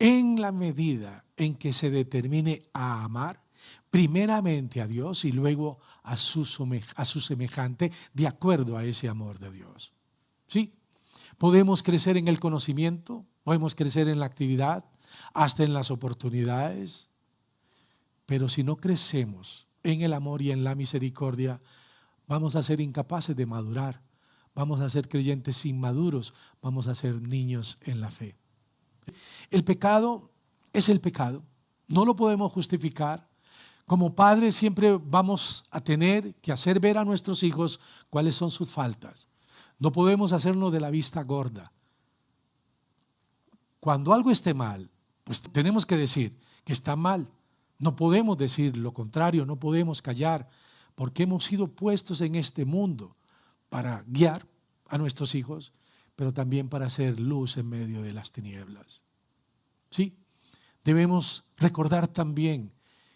Speaker 2: en la medida en que se determine a amar primeramente a Dios y luego a su semejante de acuerdo a ese amor de Dios. ¿Sí? Podemos crecer en el conocimiento, podemos crecer en la actividad, hasta en las oportunidades, pero si no crecemos en el amor y en la misericordia, vamos a ser incapaces de madurar, vamos a ser creyentes inmaduros, vamos a ser niños en la fe. El pecado es el pecado, no lo podemos justificar. Como padres siempre vamos a tener que hacer ver a nuestros hijos cuáles son sus faltas. No podemos hacernos de la vista gorda. Cuando algo esté mal, pues tenemos que decir que está mal. No podemos decir lo contrario, no podemos callar, porque hemos sido puestos en este mundo para guiar a nuestros hijos, pero también para hacer luz en medio de las tinieblas. Sí, debemos recordar también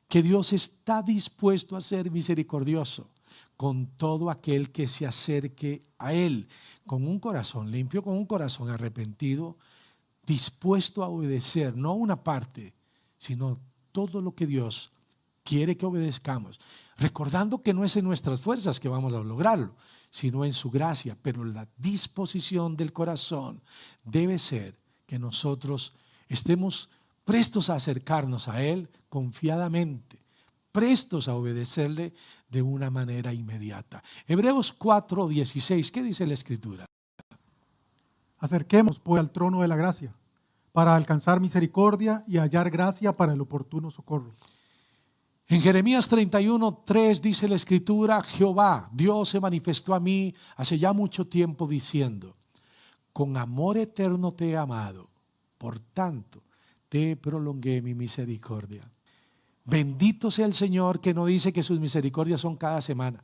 Speaker 2: que Dios está dispuesto a ser misericordioso con todo aquel que se acerque a Él, con un corazón limpio, con un corazón arrepentido, dispuesto a obedecer, no una parte, sino todo lo que Dios quiere que obedezcamos, recordando que no es en nuestras fuerzas que vamos a lograrlo, sino en su gracia, pero la disposición del corazón debe ser que nosotros estemos prestos a acercarnos a Él confiadamente, prestos a obedecerle de una manera inmediata. Hebreos 4:16, ¿qué dice la Escritura?
Speaker 4: Acerquemos pues al trono de la gracia, para alcanzar misericordia y hallar gracia para el oportuno socorro.
Speaker 2: En Jeremías 31:3 dice la Escritura, Jehová, Dios se manifestó a mí hace ya mucho tiempo diciendo, con amor eterno te he amado, por tanto te prolongué mi misericordia. Bendito sea el Señor que no dice que sus misericordias son cada semana,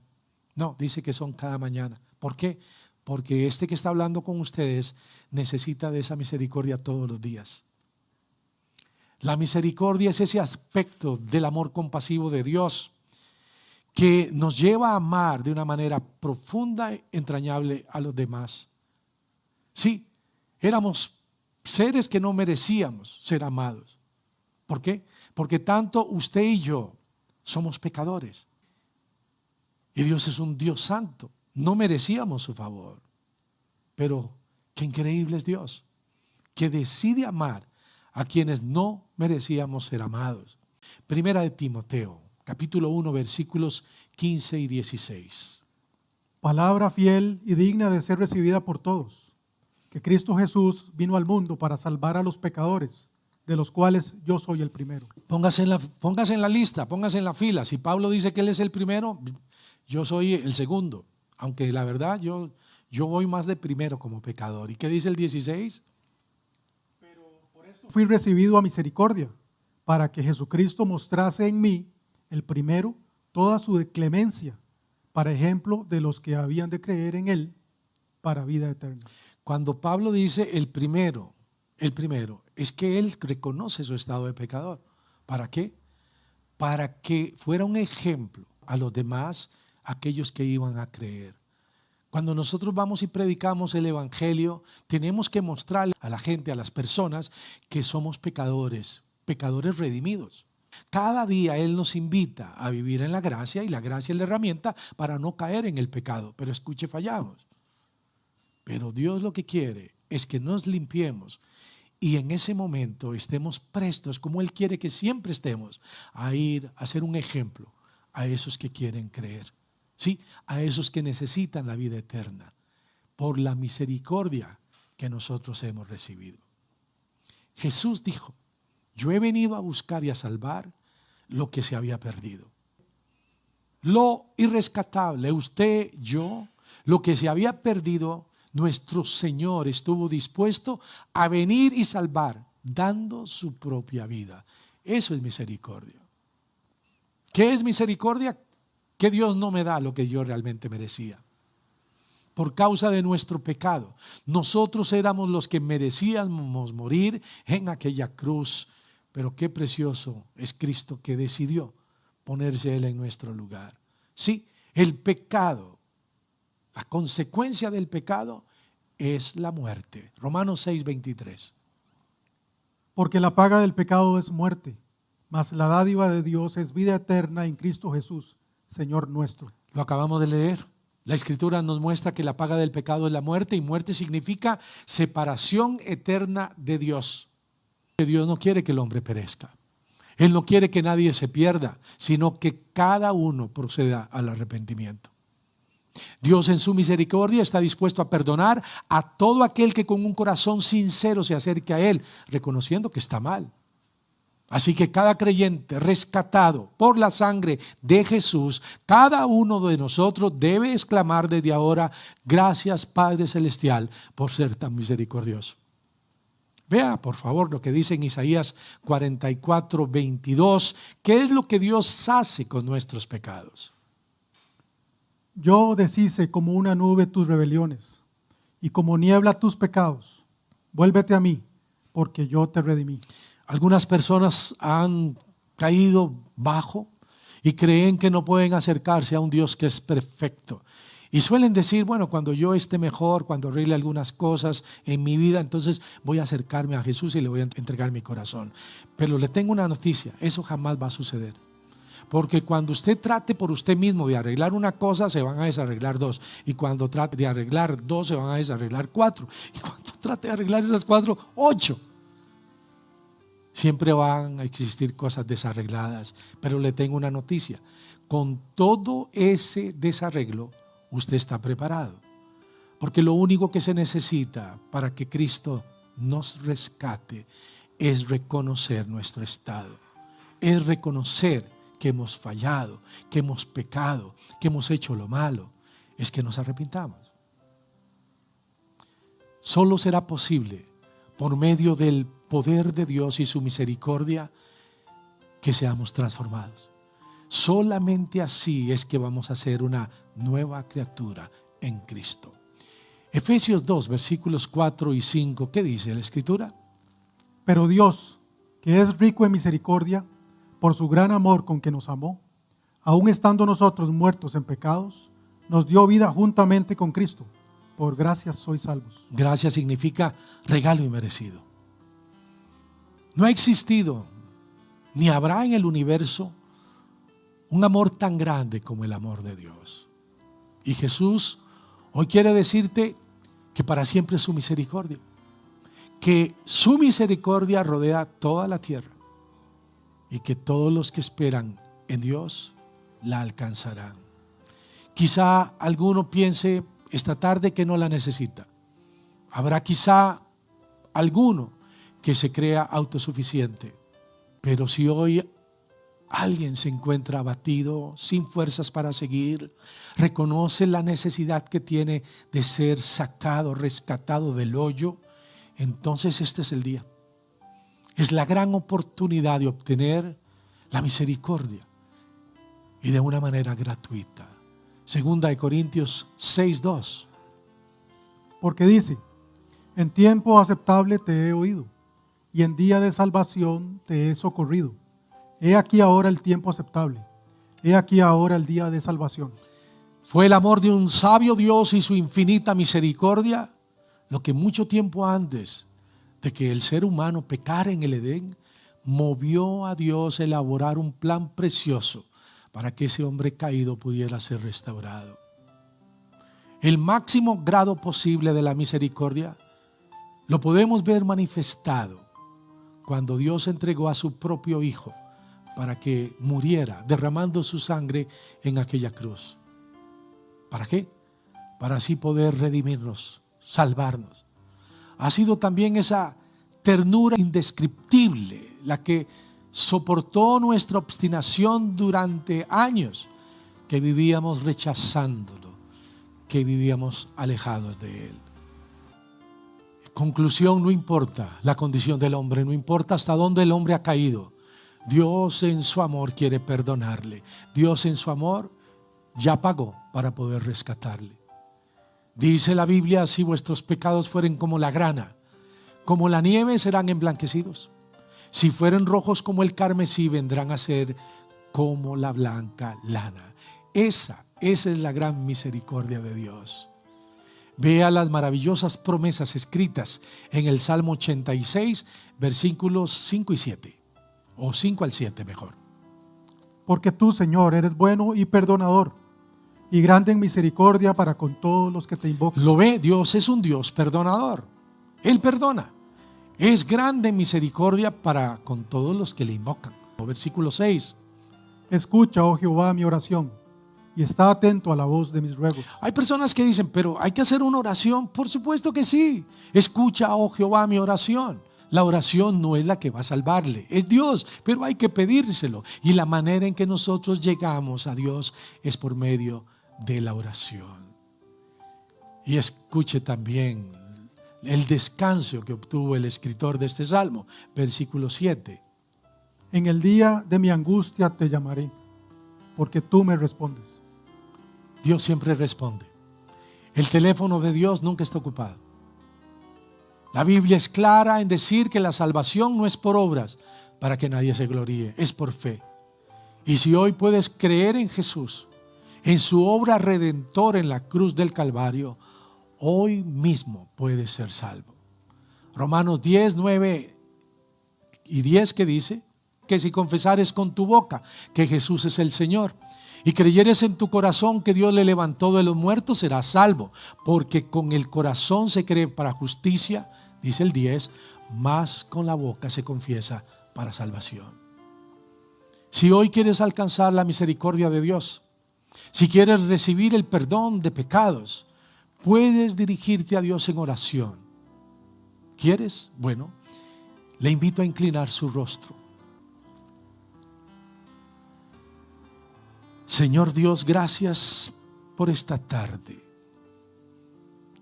Speaker 2: no, dice que son cada mañana. ¿Por qué? Porque este que está hablando con ustedes necesita de esa misericordia todos los días. La misericordia es ese aspecto del amor compasivo de Dios que nos lleva a amar de una manera profunda e entrañable a los demás. Sí, éramos seres que no merecíamos ser amados. ¿Por qué? Porque tanto usted y yo somos pecadores. Y Dios es un Dios santo. No merecíamos su favor. Pero qué increíble es Dios, que decide amar a quienes no merecíamos ser amados. Primera de Timoteo, capítulo 1, versículos 15 y 16.
Speaker 4: Palabra fiel y digna de ser recibida por todos, que Cristo Jesús vino al mundo para salvar a los pecadores, de los cuales yo soy el primero.
Speaker 2: Póngase en la lista, póngase en la fila. Si Pablo dice que él es el primero, yo soy el segundo. Aunque la verdad yo voy más de primero como pecador. ¿Y qué dice el 16?
Speaker 4: Pero por esto fui recibido a misericordia, para que Jesucristo mostrase en mí, el primero, toda su clemencia, para ejemplo de los que habían de creer en Él para vida eterna.
Speaker 2: Cuando Pablo dice el primero, es que él reconoce su estado de pecador. ¿Para qué? Para que fuera un ejemplo a los demás, aquellos que iban a creer. Cuando nosotros vamos y predicamos el evangelio, tenemos que mostrarle a la gente, a las personas, que somos pecadores, pecadores redimidos. Cada día Él nos invita a vivir en la gracia, y la gracia es la herramienta para no caer en el pecado. Pero escuche, fallamos. Pero Dios lo que quiere es que nos limpiemos y en ese momento estemos prestos, como Él quiere que siempre estemos, a ir a ser un ejemplo a esos que quieren creer. Sí, a esos que necesitan la vida eterna, por la misericordia que nosotros hemos recibido. Jesús dijo: yo he venido a buscar y a salvar lo que se había perdido. Lo irrescatable, usted, yo, lo que se había perdido, nuestro Señor estuvo dispuesto a venir y salvar, dando su propia vida. Eso es misericordia. ¿Qué es misericordia? Que Dios no me da lo que yo realmente merecía. Por causa de nuestro pecado, nosotros éramos los que merecíamos morir en aquella cruz. Pero qué precioso es Cristo, que decidió ponerse Él en nuestro lugar. Sí, el pecado, la consecuencia del pecado es la muerte. Romanos 6:23.
Speaker 4: Porque la paga del pecado es muerte, mas la dádiva de Dios es vida eterna en Cristo Jesús, Señor nuestro.
Speaker 2: Lo acabamos de leer. La Escritura nos muestra que la paga del pecado es la muerte, y muerte significa separación eterna de Dios. Dios no quiere que el hombre perezca. Él no quiere que nadie se pierda, sino que cada uno proceda al arrepentimiento. Dios en su misericordia está dispuesto a perdonar a todo aquel que con un corazón sincero se acerque a Él, reconociendo que está mal. Así que cada creyente rescatado por la sangre de Jesús, cada uno de nosotros debe exclamar desde ahora: gracias, Padre Celestial, por ser tan misericordioso. Vea, por favor, lo que dice en Isaías 44:22. ¿Qué es lo que Dios hace con nuestros pecados?
Speaker 4: Yo deshice como una nube tus rebeliones, y como niebla tus pecados. Vuélvete a mí, porque yo te redimí.
Speaker 2: Algunas personas han caído bajo y creen que no pueden acercarse a un Dios que es perfecto. Y suelen decir: bueno, cuando yo esté mejor, cuando arregle algunas cosas en mi vida, entonces voy a acercarme a Jesús y le voy a entregar mi corazón. Pero le tengo una noticia: eso jamás va a suceder. Porque cuando usted trate por usted mismo de arreglar una cosa, se van a desarreglar dos. Y cuando trate de arreglar dos, se van a desarreglar cuatro. Y cuando trate de arreglar esas cuatro, 8. Siempre van a existir cosas desarregladas. Pero le tengo una noticia: con todo ese desarreglo, usted está preparado. Porque lo único que se necesita para que Cristo nos rescate es reconocer nuestro estado. Es reconocer que hemos fallado, que hemos pecado, que hemos hecho lo malo. Es que nos arrepintamos. Solo será posible por medio del poder de Dios y su misericordia que seamos transformados. Solamente así es que vamos a ser una nueva criatura en Cristo. Efesios 2, versículos 4 y 5, ¿qué dice la Escritura?
Speaker 4: Pero Dios, que es rico en misericordia, por su gran amor con que nos amó, aun estando nosotros muertos en pecados, nos dio vida juntamente con Cristo. Por gracia sois salvos.
Speaker 2: Gracia significa regalo inmerecido. No ha existido ni habrá en el universo un amor tan grande como el amor de Dios. Y Jesús hoy quiere decirte que para siempre es su misericordia, que su misericordia rodea toda la tierra y que todos los que esperan en Dios la alcanzarán. Quizá alguno piense esta tarde que no la necesita. Habrá quizá alguno que se crea autosuficiente. Pero si hoy alguien se encuentra abatido, sin fuerzas para seguir, reconoce la necesidad que tiene de ser sacado, rescatado del hoyo, entonces este es el día. Es la gran oportunidad de obtener la misericordia y de una manera gratuita. Segunda de Corintios 6:2.
Speaker 4: Porque dice, en tiempo aceptable te he oído, y en día de salvación te he socorrido. He aquí ahora el tiempo aceptable, he aquí ahora el día de salvación.
Speaker 2: Fue el amor de un sabio Dios y su infinita misericordia lo que mucho tiempo antes de que el ser humano pecara en el Edén, movió a Dios a elaborar un plan precioso para que ese hombre caído pudiera ser restaurado. El máximo grado posible de la misericordia lo podemos ver manifestado cuando Dios entregó a su propio Hijo para que muriera, derramando su sangre en aquella cruz. ¿Para qué? Para así poder redimirnos, salvarnos. Ha sido también esa ternura indescriptible la que soportó nuestra obstinación durante años, que vivíamos rechazándolo, que vivíamos alejados de Él. Conclusión, no importa la condición del hombre, no importa hasta dónde el hombre ha caído. Dios en su amor quiere perdonarle. Dios en su amor ya pagó para poder rescatarle. Dice la Biblia, si vuestros pecados fueren como la grana, como la nieve serán emblanquecidos. Si fueren rojos como el carmesí, vendrán a ser como la blanca lana. Esa es la gran misericordia de Dios. Vea las maravillosas promesas escritas en el Salmo 86, versículos 5 y 7, o 5 al 7 mejor.
Speaker 4: Porque tú, Señor, eres bueno y perdonador, y grande en misericordia para con todos los que te invocan.
Speaker 2: Lo ve, Dios es un Dios perdonador. Él perdona. Es grande en misericordia para con todos los que le invocan. Versículo 6.
Speaker 4: Escucha, oh Jehová, mi oración, y está atento a la voz de mis ruegos.
Speaker 2: Hay personas que dicen, pero hay que hacer una oración. Por supuesto que sí. Escucha, oh Jehová, mi oración. La oración no es la que va a salvarle, es Dios, pero hay que pedírselo. Y la manera en que nosotros llegamos a Dios es por medio de la oración. Y escuche también el descanso que obtuvo el escritor de este salmo, versículo 7.
Speaker 4: En el día de mi angustia te llamaré, porque tú me respondes.
Speaker 2: Dios siempre responde. El teléfono de Dios nunca está ocupado. La Biblia es clara en decir que la salvación no es por obras para que nadie se gloríe, es por fe. Y si hoy puedes creer en Jesús, en su obra redentora en la cruz del Calvario, hoy mismo puedes ser salvo. Romanos 10, 9 y 10 que dice que si confesares con tu boca que Jesús es el Señor y creyeres en tu corazón que Dios le levantó de los muertos, serás salvo, porque con el corazón se cree para justicia, dice el 10, mas con la boca se confiesa para salvación. Si hoy quieres alcanzar la misericordia de Dios, si quieres recibir el perdón de pecados, puedes dirigirte a Dios en oración. ¿Quieres? Bueno, le invito a inclinar su rostro. Señor Dios, gracias por esta tarde.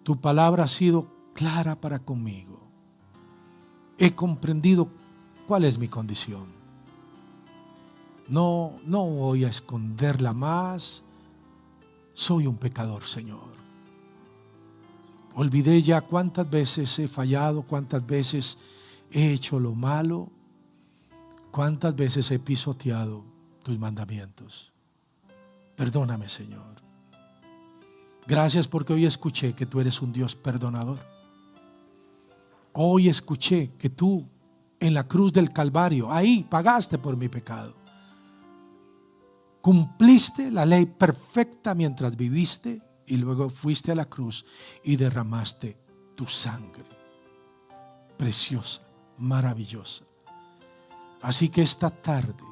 Speaker 2: Tu palabra ha sido clara para conmigo. He comprendido cuál es mi condición. No voy a esconderla más. Soy un pecador, Señor. Olvidé ya cuántas veces he fallado, cuántas veces he hecho lo malo, cuántas veces he pisoteado tus mandamientos. Perdóname, Señor. Gracias porque hoy escuché que tú eres un Dios perdonador. Hoy escuché que tú en la cruz del Calvario, ahí pagaste por mi pecado. Cumpliste la ley perfecta mientras viviste y luego fuiste a la cruz y derramaste tu sangre. preciosa, maravillosa. Así que esta tarde,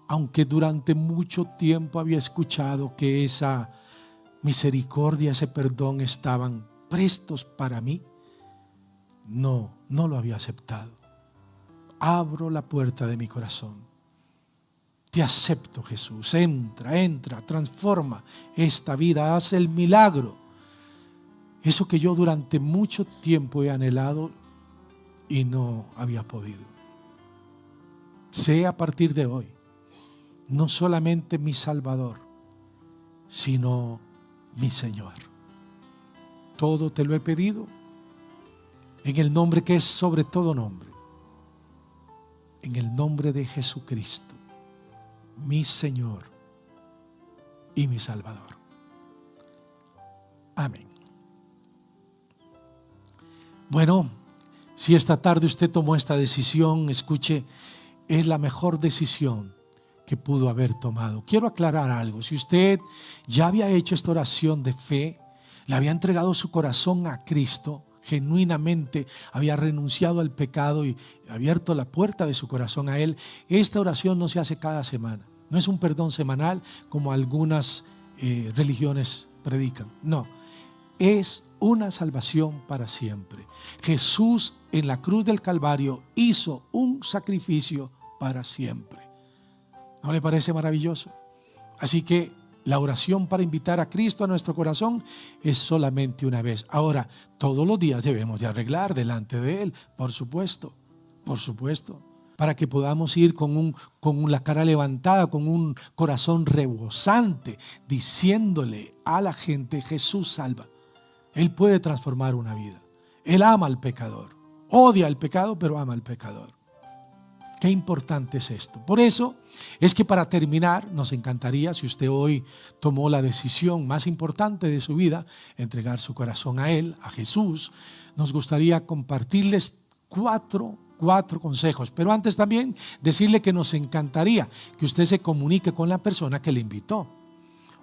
Speaker 2: aunque durante mucho tiempo había escuchado que esa misericordia, ese perdón estaban prestos para mí, no lo había aceptado. Abro la puerta de mi corazón. Te acepto, Jesús. Entra, transforma esta vida, haz el milagro. Eso que yo durante mucho tiempo he anhelado y no había podido. Sé a partir de hoy, no solamente mi Salvador, sino mi Señor. Todo te lo he pedido en el nombre que es sobre todo nombre, en el nombre de Jesucristo, mi Señor y mi Salvador. Amén. Bueno, si esta tarde usted tomó esta decisión, escuche, es la mejor decisión que pudo haber tomado. Quiero aclarar algo. Si usted ya había hecho esta oración de fe, le había entregado su corazón a Cristo, genuinamente había renunciado al pecado y abierto la puerta de su corazón a Él, esta oración no se hace cada semana. No es un perdón semanal como algunas religiones predican. No, es una salvación para siempre. Jesús en la cruz del Calvario hizo un sacrificio para siempre. ¿No le parece maravilloso? Así que la oración para invitar a Cristo a nuestro corazón es solamente una vez. Ahora, todos los días debemos de arreglar delante de Él, por supuesto, para que podamos ir con la cara levantada, con un corazón rebosante, diciéndole a la gente: Jesús salva. Él puede transformar una vida. Él ama al pecador, odia el pecado, pero ama al pecador. Qué importante es esto. Por eso es que para terminar, nos encantaría, si usted hoy tomó la decisión más importante de su vida, entregar su corazón a Él, a Jesús, nos gustaría compartirles cuatro consejos. Pero antes también decirle que nos encantaría que usted se comunique con la persona que le invitó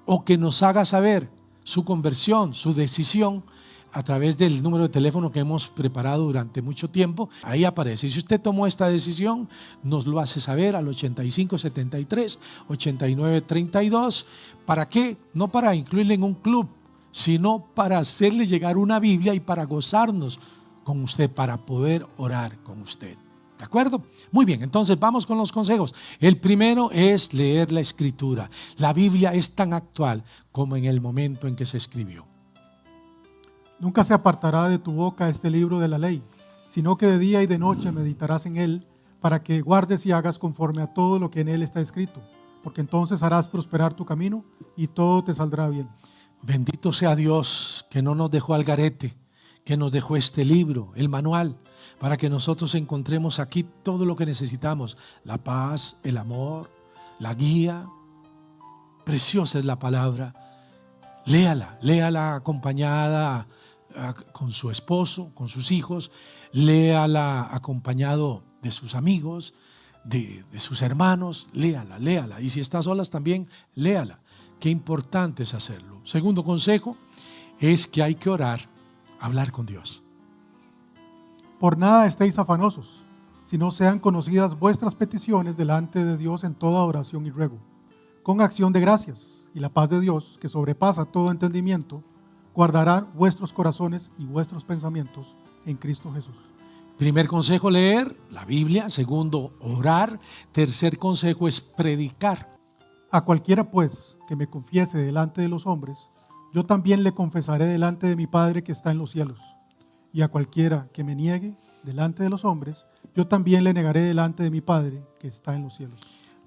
Speaker 2: o que nos haga saber su conversión, su decisión, a través del número de teléfono que hemos preparado durante mucho tiempo. Ahí aparece. Si usted tomó esta decisión, nos lo hace saber al 8573-8932. ¿Para qué? No para incluirle en un club, sino para hacerle llegar una Biblia y para gozarnos con usted, para poder orar con usted. ¿De acuerdo? Muy bien, entonces vamos con los consejos. El primero es leer la Escritura. La Biblia es tan actual como en el momento en que se escribió.
Speaker 4: Nunca se apartará de tu boca este libro de la ley, sino que de día y de noche meditarás en él, para que guardes y hagas conforme a todo lo que en él está escrito, porque entonces harás prosperar tu camino y todo te saldrá bien.
Speaker 2: Bendito sea Dios que no nos dejó al garete, que nos dejó este libro, el manual, para que nosotros encontremos aquí todo lo que necesitamos: la paz, el amor, la guía. Preciosa es la palabra. Léala acompañada con su esposo, con sus hijos, léala acompañado de sus amigos, de sus hermanos, léala. Y si está solas también, léala. Qué importante es hacerlo. Segundo consejo es que hay que orar, hablar con Dios.
Speaker 4: Por nada estéis afanosos, sino sean conocidas vuestras peticiones delante de Dios en toda oración y ruego, con acción de gracias. Y la paz de Dios, que sobrepasa todo entendimiento, guardará vuestros corazones y vuestros pensamientos en Cristo Jesús.
Speaker 2: Primer consejo, leer la Biblia. Segundo, orar. Tercer consejo es predicar.
Speaker 4: A cualquiera pues que me confiese delante de los hombres, yo también le confesaré delante de mi Padre que está en los cielos. Y a cualquiera que me niegue delante de los hombres, yo también le negaré delante de mi Padre que está en los cielos.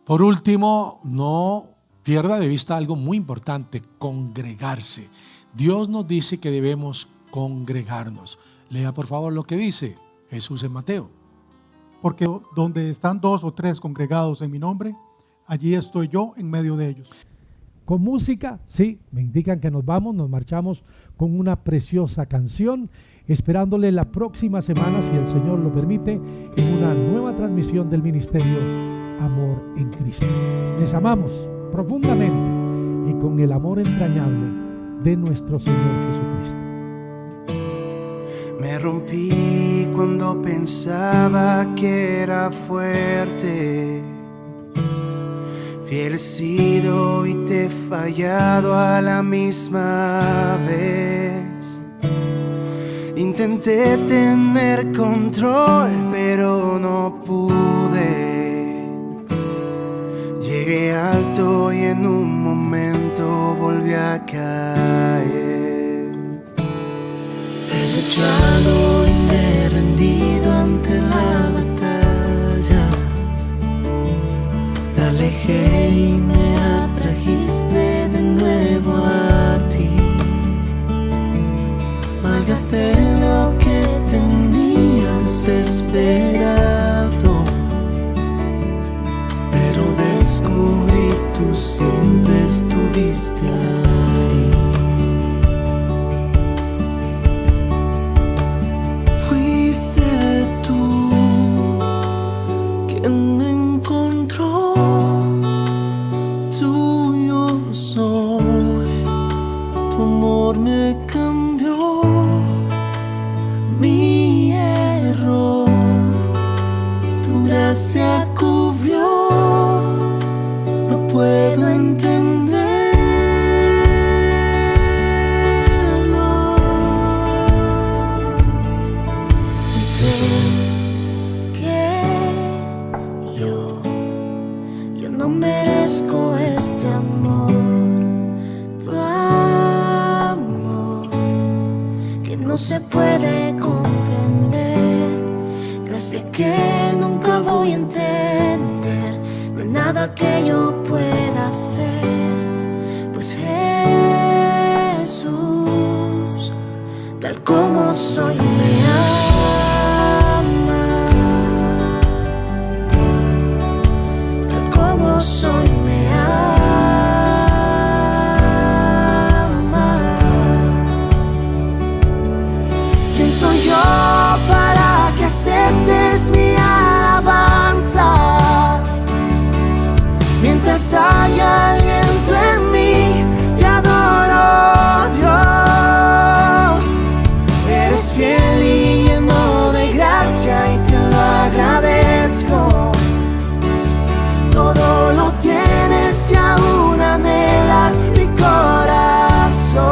Speaker 2: Por último, no pierda de vista algo muy importante: congregarse. Dios nos dice que debemos congregarnos. Lea por favor lo que dice Jesús en Mateo.
Speaker 4: Porque donde están 2 o 3 congregados en mi nombre, allí estoy yo en medio de ellos.
Speaker 2: Con música, sí, me indican que nos marchamos con una preciosa canción, esperándole la próxima semana, si el Señor lo permite, en una nueva transmisión del ministerio Amor en Cristo. Les amamos profundamente y con el amor entrañable de nuestro Señor Jesucristo.
Speaker 5: Me rompí cuando pensaba que era fuerte. Fiel he sido y te he fallado a la misma vez. Intenté tener control, pero no pude. Llegué alto y en un momento volví a caer. He luchado y me he rendido ante la batalla. Me alejé y me atrajiste de nuevo a ti. Malgasté lo que tenía desesperado, pero descubrí tú siempre estuviste ahí. Fuiste tú quien me encontró, tuyo soy, tu amor me cambió. Mi error, tu gracia cubrió. No puedo entenderlo. Y sé que yo no merezco este amor. Tu amor que no se puede comprender, gracias que nunca voy a entender. No hay nada que yo pueda hacer, pues Jesús, tal como soy, me amas. Tal como soy, me amas. ¿Quién soy yo para que aceptes mi alabanza? Mientras haya aliento en mí, te adoro, Dios. Eres fiel y lleno de gracia y te lo agradezco. Todo lo tienes y aún anhelas mi corazón.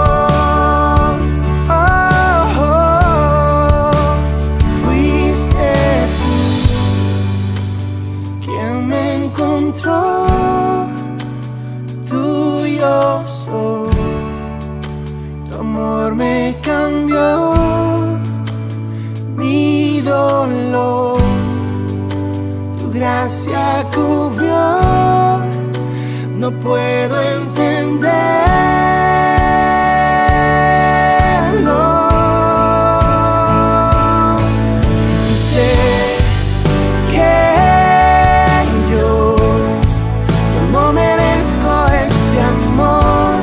Speaker 5: Oh, oh, fuiste tú quien me encontró. Tuyo soy, tu amor me cambió. Mi dolor, tu gracia cubrió. No puedo entenderlo. Y sé que yo no merezco este amor.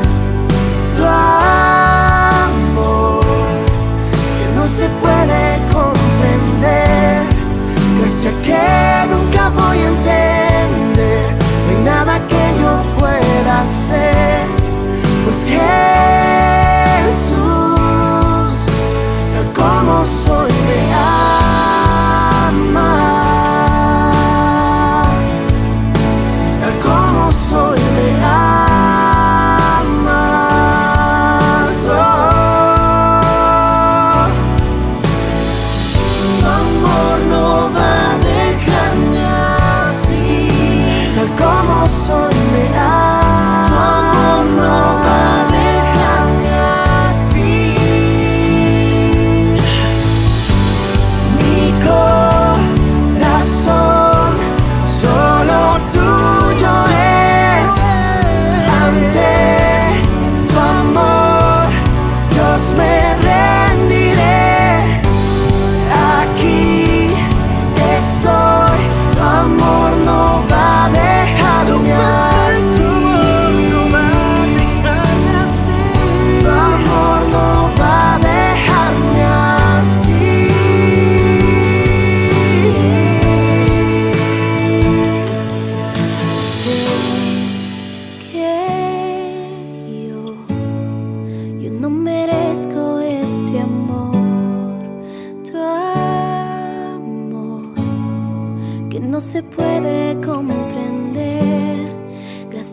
Speaker 5: Tu amor que no se puede comprender, gracias que nunca voy a entender. No hay nada que yo pueda hacer, pues que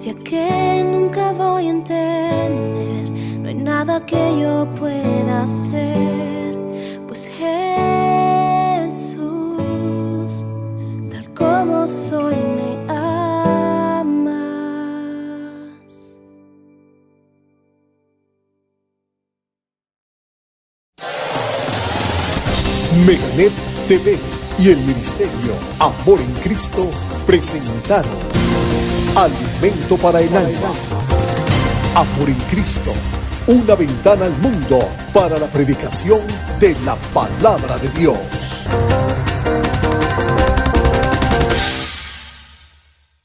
Speaker 5: gracia que nunca voy a entender. No hay nada que yo pueda hacer, pues Jesús, tal como soy, me amas.
Speaker 1: Meganet TV y el Ministerio Amor en Cristo presentaron Alimento para el Alma. Amor en Cristo, una ventana al mundo para la predicación de la palabra de Dios.